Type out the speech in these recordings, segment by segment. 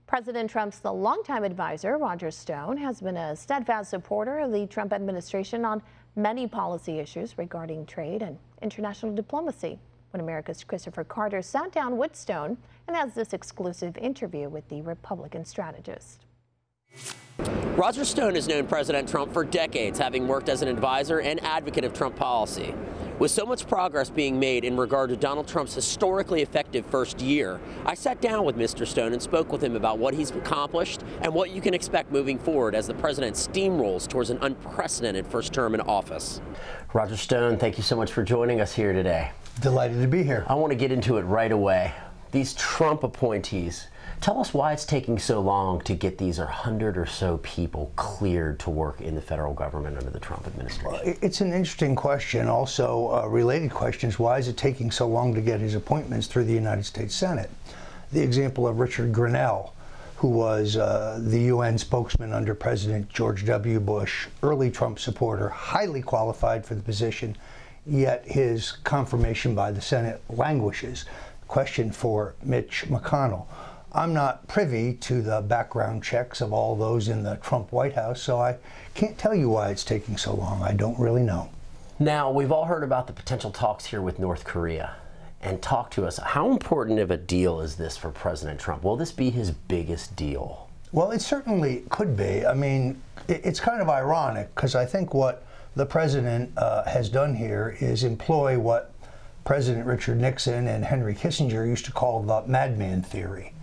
President Trump's longtime advisor, Roger Stone, has been a steadfast supporter of the Trump administration on many policy issues regarding trade and international diplomacy. When America's Christopher Carter sat down with Stone and has this exclusive interview with the Republican strategist. Roger Stone has known President Trump for decades, having worked as an advisor and advocate of Trump policy. With so much progress being made in regard to Donald Trump's historically effective first year, I sat down with Mr. Stone and spoke with him about what he's accomplished and what you can expect moving forward as the president steamrolls towards an unprecedented first term in office. Roger Stone, thank you so much for joining us here today. Delighted to be here. I want to get into it right away. These Trump appointees, tell us why it's taking so long to get these 100 or so people cleared to work in the federal government under the Trump administration. Well, it's an interesting question. Also, related questions, why is it taking so long to get his appointments through the United States Senate? The example of Richard Grenell, who was the UN spokesman under President George W. Bush, early Trump supporter, highly qualified for the position, yet his confirmation by the Senate languishes. Question for Mitch McConnell. I'm not privy to the background checks of all those in the Trump White House, so I can't tell you why it's taking so long. I don't really know. Now, we've all heard about the potential talks here with North Korea. And talk to us, how important of a deal is this for President Trump? Will this be his biggest deal? Well, it certainly could be. I mean, it's kind of ironic because I think what the president has done here is employ what President Richard Nixon and Henry Kissinger used to call the Madman Theory.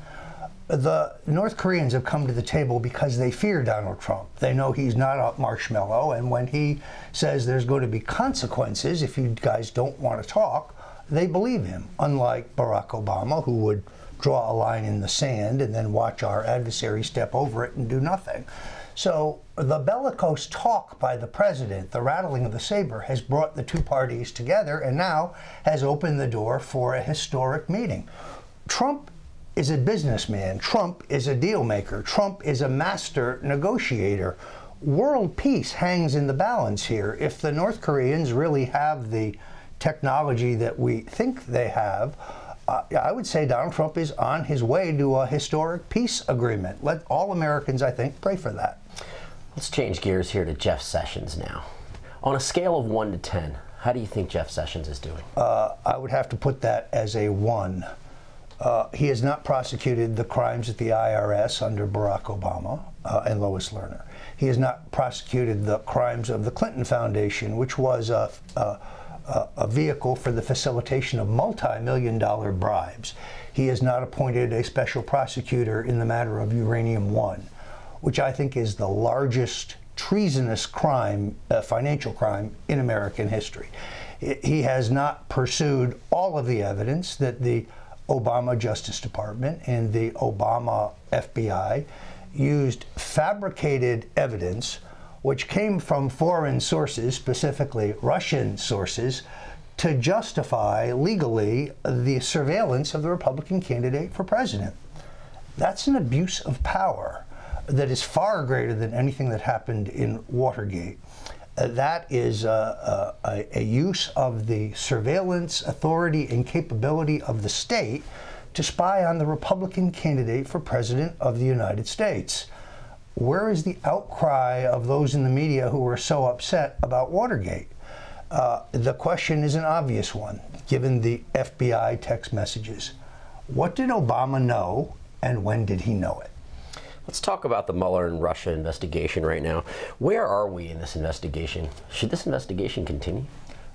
The North Koreans have come to the table because they fear Donald Trump. They know he's not a marshmallow, and when he says there's going to be consequences if you guys don't want to talk, they believe him, unlike Barack Obama, who would draw a line in the sand and then watch our adversary step over it and do nothing. So the bellicose talk by the president, the rattling of the saber, has brought the two parties together and now has opened the door for a historic meeting. Trump is a businessman. Trump is a deal maker. Trump is a master negotiator. World peace hangs in the balance here. If the North Koreans really have the technology that we think they have, I would say Donald Trump is on his way to a historic peace agreement. Let all Americans, I think, pray for that. Let's change gears here to Jeff Sessions now. On a scale of 1 to 10, how do you think Jeff Sessions is doing? I would have to put that as a 1. He has not prosecuted the crimes at the IRS under Barack Obama and Lois Lerner. He has not prosecuted the crimes of the Clinton Foundation, which was a vehicle for the facilitation of multi-million-dollar bribes. He has not appointed a special prosecutor in the matter of Uranium One, which I think is the largest treasonous crime, financial crime in American history. He has not pursued all of the evidence that the Obama Justice Department and the Obama FBI used fabricated evidence which came from foreign sources, specifically Russian sources, to justify legally the surveillance of the Republican candidate for president. That's an abuse of power that is far greater than anything that happened in Watergate. That is a use of the surveillance authority and capability of the state to spy on the Republican candidate for president of the United States. Where is the outcry of those in the media who were so upset about Watergate? The question is an obvious one, given the FBI text messages. What did Obama know, and when did he know it? Let's talk about the Muller and Russia investigation right now. Where are we in this investigation? Should this investigation continue?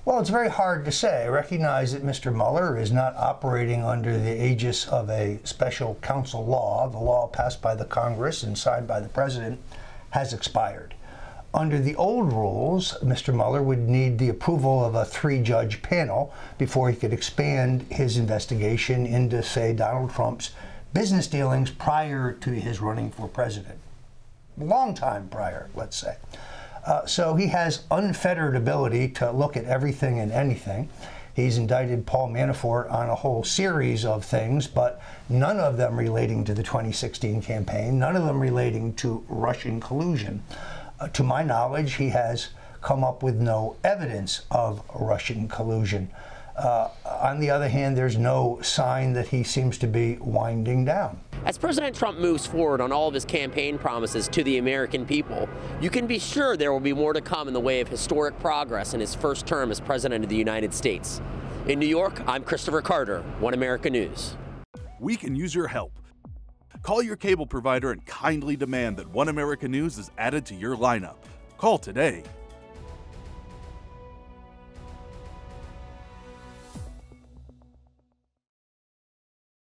Well, it's very hard to say. I recognize that Mr. Mueller is not operating under the aegis of a special counsel law. The law passed by the Congress and signed by the president has expired. Under the old rules, Mr. Mueller would need the approval of a 3-judge panel before he could expand his investigation into, say, Donald Trump's business dealings prior to his running for president. Long time prior, let's say. So he has unfettered ability to look at everything and anything. He's indicted Paul Manafort on a whole series of things, but none of them relating to the 2016 campaign, none of them relating to Russian collusion. To my knowledge, he has come up with no evidence of Russian collusion. On the other hand, there's no sign that he seems to be winding down. As President Trump moves forward on all of his campaign promises to the American people, you can be sure there will be more to come in the way of historic progress in his first term as President of the United States. In New York, I'm Christopher Carter, One America News. We can use your help. Call your cable provider and kindly demand that One America News is added to your lineup. Call today.